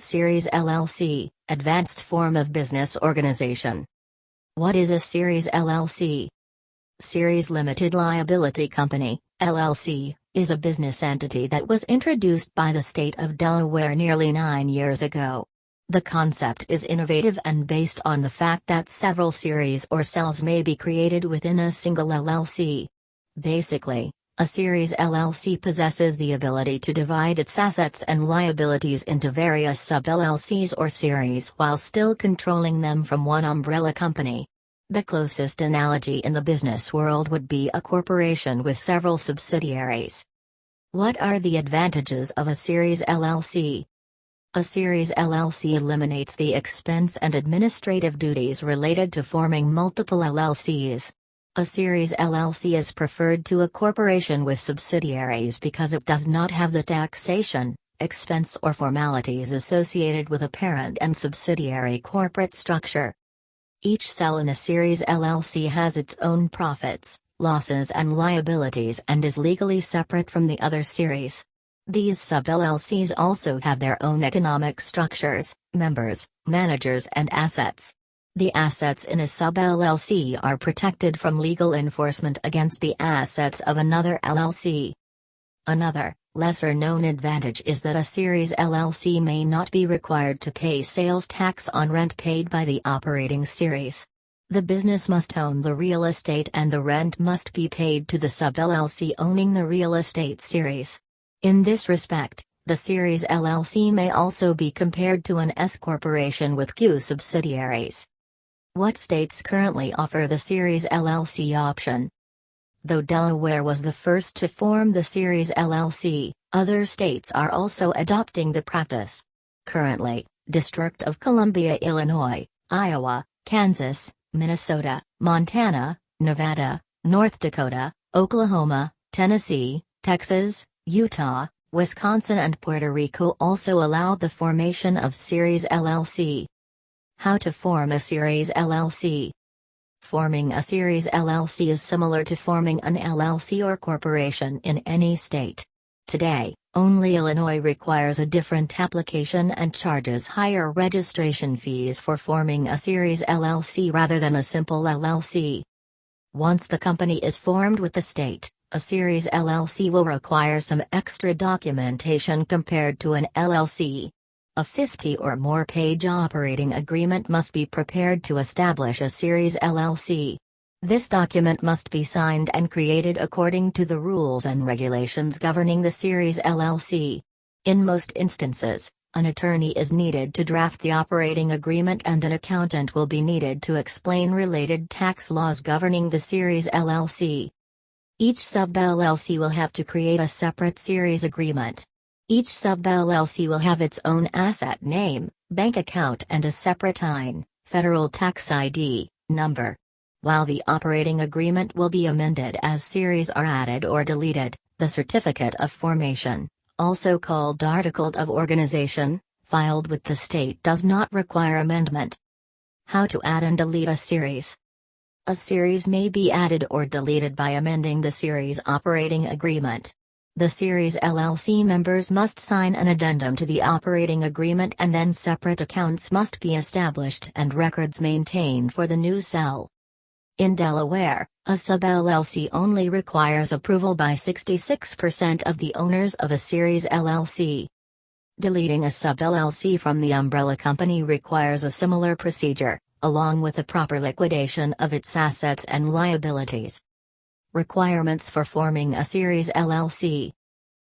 Series LLC, advanced form of business organization. What is a Series LLC? Series Limited Liability Company, LLC, is a business entity that was introduced by the State of Delaware nearly 9 years ago. The concept is innovative and based on the fact that several series or cells may be created within a single LLC. Basically, a Series LLC possesses the ability to divide its assets and liabilities into various sub-LLCs or series while still controlling them from one umbrella company. The closest analogy in the business world would be a corporation with several subsidiaries. What are the advantages of a Series LLC? A Series LLC eliminates the expense and administrative duties related to forming multiple LLCs. A Series LLC is preferred to a corporation with subsidiaries because it does not have the taxation, expense or formalities associated with a parent and subsidiary corporate structure. Each cell in a Series LLC has its own profits, losses and liabilities and is legally separate from the other series. These sub-LLCs also have their own economic structures, members, managers and assets. The assets in a sub-LLC are protected from legal enforcement against the assets of another LLC. Another, lesser-known advantage is that a Series LLC may not be required to pay sales tax on rent paid by the operating series. The business must own the real estate and the rent must be paid to the sub-LLC owning the real estate series. In this respect, the Series LLC may also be compared to an S-corporation with few subsidiaries. What states currently offer the Series LLC option? Though Delaware was the first to form the Series LLC, other states are also adopting the practice. Currently, District of Columbia, Illinois, Iowa, Kansas, Minnesota, Montana, Nevada, North Dakota, Oklahoma, Tennessee, Texas, Utah, Wisconsin and Puerto Rico also allow the formation of Series LLC. How to form a Series LLC? Forming a Series LLC is similar to forming an LLC or corporation in any state. Today, only Illinois requires a different application and charges higher registration fees for forming a Series LLC rather than a simple LLC. Once the company is formed with the state, a Series LLC will require some extra documentation compared to an LLC. A 50 or more page operating agreement must be prepared to establish a Series LLC. This document must be signed and created according to the rules and regulations governing the Series LLC. In most instances, an attorney is needed to draft the operating agreement and an accountant will be needed to explain related tax laws governing the Series LLC. Each sub-LLC will have to create a separate series agreement. Each sub-LLC will have its own asset name, bank account and a separate IN, federal tax ID, number. While the operating agreement will be amended as series are added or deleted, the certificate of formation, also called Article of Organization, filed with the state does not require amendment. How to add and delete a series? A series may be added or deleted by amending the series operating agreement. The Series LLC members must sign an addendum to the operating agreement and then separate accounts must be established and records maintained for the new cell. In Delaware, a sub-LLC only requires approval by 66% of the owners of a Series LLC. Deleting a sub-LLC from the umbrella company requires a similar procedure, along with the proper liquidation of its assets and liabilities. Requirements for forming a Series LLC.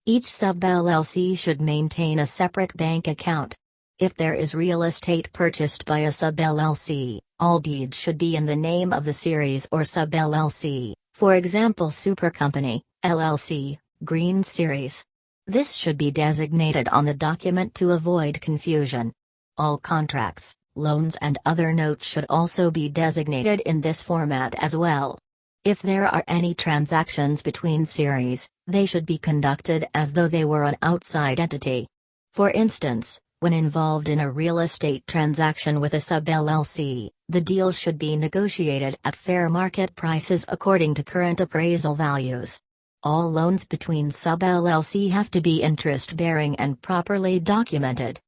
Each sub-LLC should maintain a separate bank account. If there is real estate purchased by a sub-LLC, all deeds should be in the name of the series or sub-LLC, for example Super Company, LLC, Green Series. This should be designated on the document to avoid confusion. All contracts, loans and other notes should also be designated in this format as well. If there are any transactions between series, they should be conducted as though they were an outside entity. For instance, when involved in a real estate transaction with a sub-LLC, the deal should be negotiated at fair market prices according to current appraisal values. All loans between sub-LLC have to be interest-bearing and properly documented.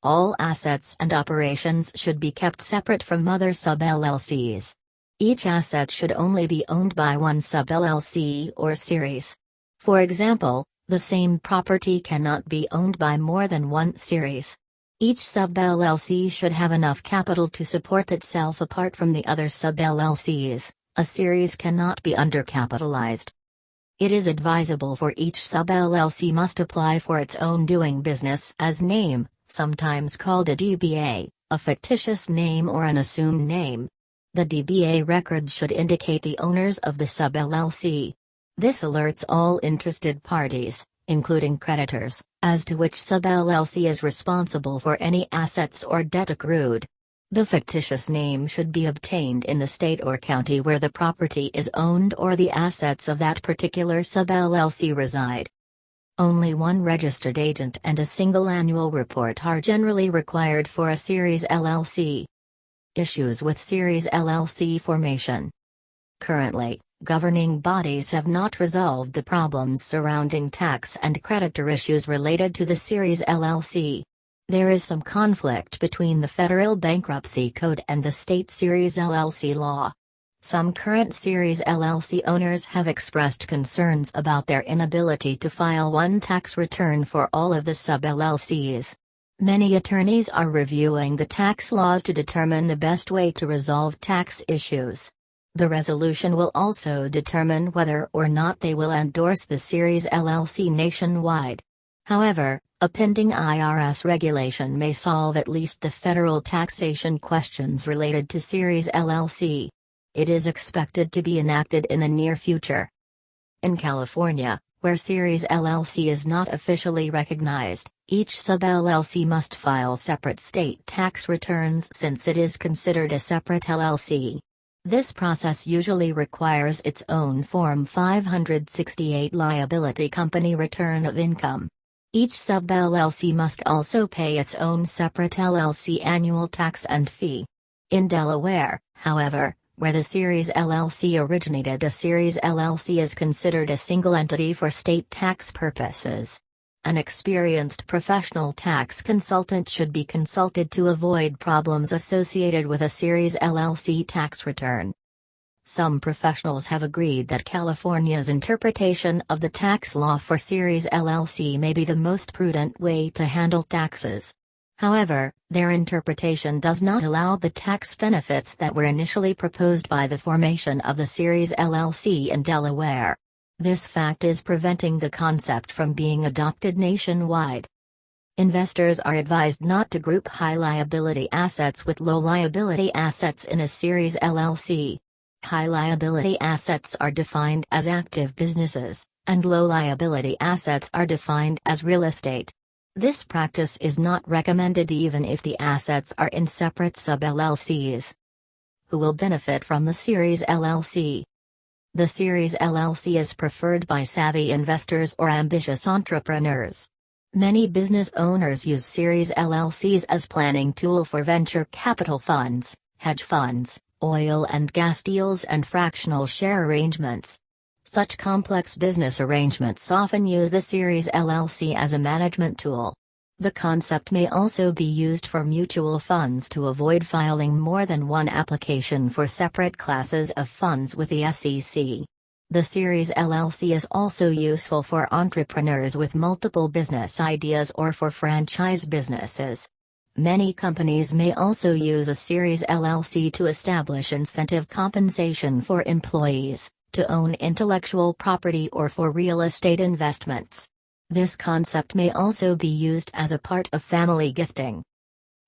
All assets and operations should be kept separate from other sub-LLCs. Each asset should only be owned by one sub-LLC or series. For example, the same property cannot be owned by more than one series. Each sub-LLC should have enough capital to support itself apart from the other sub-LLCs. A series cannot be undercapitalized. It is advisable for each sub-LLC must apply for its own doing business as name, sometimes called a DBA, a fictitious name or an assumed name. The DBA records should indicate the owners of the sub-LLC. This alerts all interested parties, including creditors, as to which sub-LLC is responsible for any assets or debt accrued. The fictitious name should be obtained in the state or county where the property is owned or the assets of that particular sub-LLC reside. Only one registered agent and a single annual report are generally required for a Series LLC. Issues with Series LLC formation. Currently, governing bodies have not resolved the problems surrounding tax and creditor issues related to the Series LLC. There is some conflict between the Federal Bankruptcy Code and the state Series LLC law. Some current Series LLC owners have expressed concerns about their inability to file one tax return for all of the sub-LLCs. Many attorneys are reviewing the tax laws to determine the best way to resolve tax issues. The resolution will also determine whether or not they will endorse the Series LLC nationwide. However, a pending IRS regulation may solve at least the federal taxation questions related to Series LLC. It is expected to be enacted in the near future. In California, where Series LLC is not officially recognized, each sub-LLC must file separate state tax returns since it is considered a separate LLC. This process usually requires its own Form 568 Liability Company Return of Income. Each sub-LLC must also pay its own separate LLC annual tax and fee. In Delaware, however, where the Series LLC originated, a Series LLC is considered a single entity for state tax purposes. An experienced professional tax consultant should be consulted to avoid problems associated with a Series LLC tax return. Some professionals have agreed that California's interpretation of the tax law for Series LLC may be the most prudent way to handle taxes. However, their interpretation does not allow the tax benefits that were initially proposed by the formation of the Series LLC in Delaware. This fact is preventing the concept from being adopted nationwide. Investors are advised not to group high liability assets with low liability assets in a Series LLC. High liability assets are defined as active businesses, and low liability assets are defined as real estate. This practice is not recommended even if the assets are in separate sub-LLCs. Who will benefit from the Series LLC? The Series LLC is preferred by savvy investors or ambitious entrepreneurs. Many business owners use Series LLCs as planning tool for venture capital funds, hedge funds, oil and gas deals and fractional share arrangements. Such complex business arrangements often use the Series LLC as a management tool. The concept may also be used for mutual funds to avoid filing more than one application for separate classes of funds with the SEC. The Series LLC is also useful for entrepreneurs with multiple business ideas or for franchise businesses. Many companies may also use a Series LLC to establish incentive compensation for employees, to own intellectual property or for real estate investments. This concept may also be used as a part of family gifting.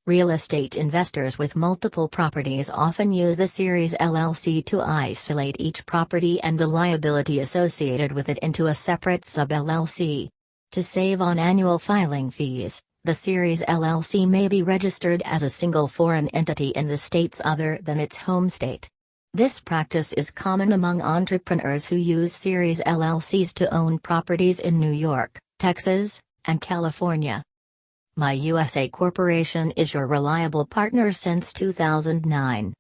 Real estate investors with multiple properties often use the Series LLC to isolate each property and the liability associated with it into a separate sub-LLC. To save on annual filing fees, the Series LLC may be registered as a single foreign entity in the states other than its home state. This practice is common among entrepreneurs who use Series LLCs to own properties in New York, Texas, and California. My USA Corporation is your reliable partner since 2009.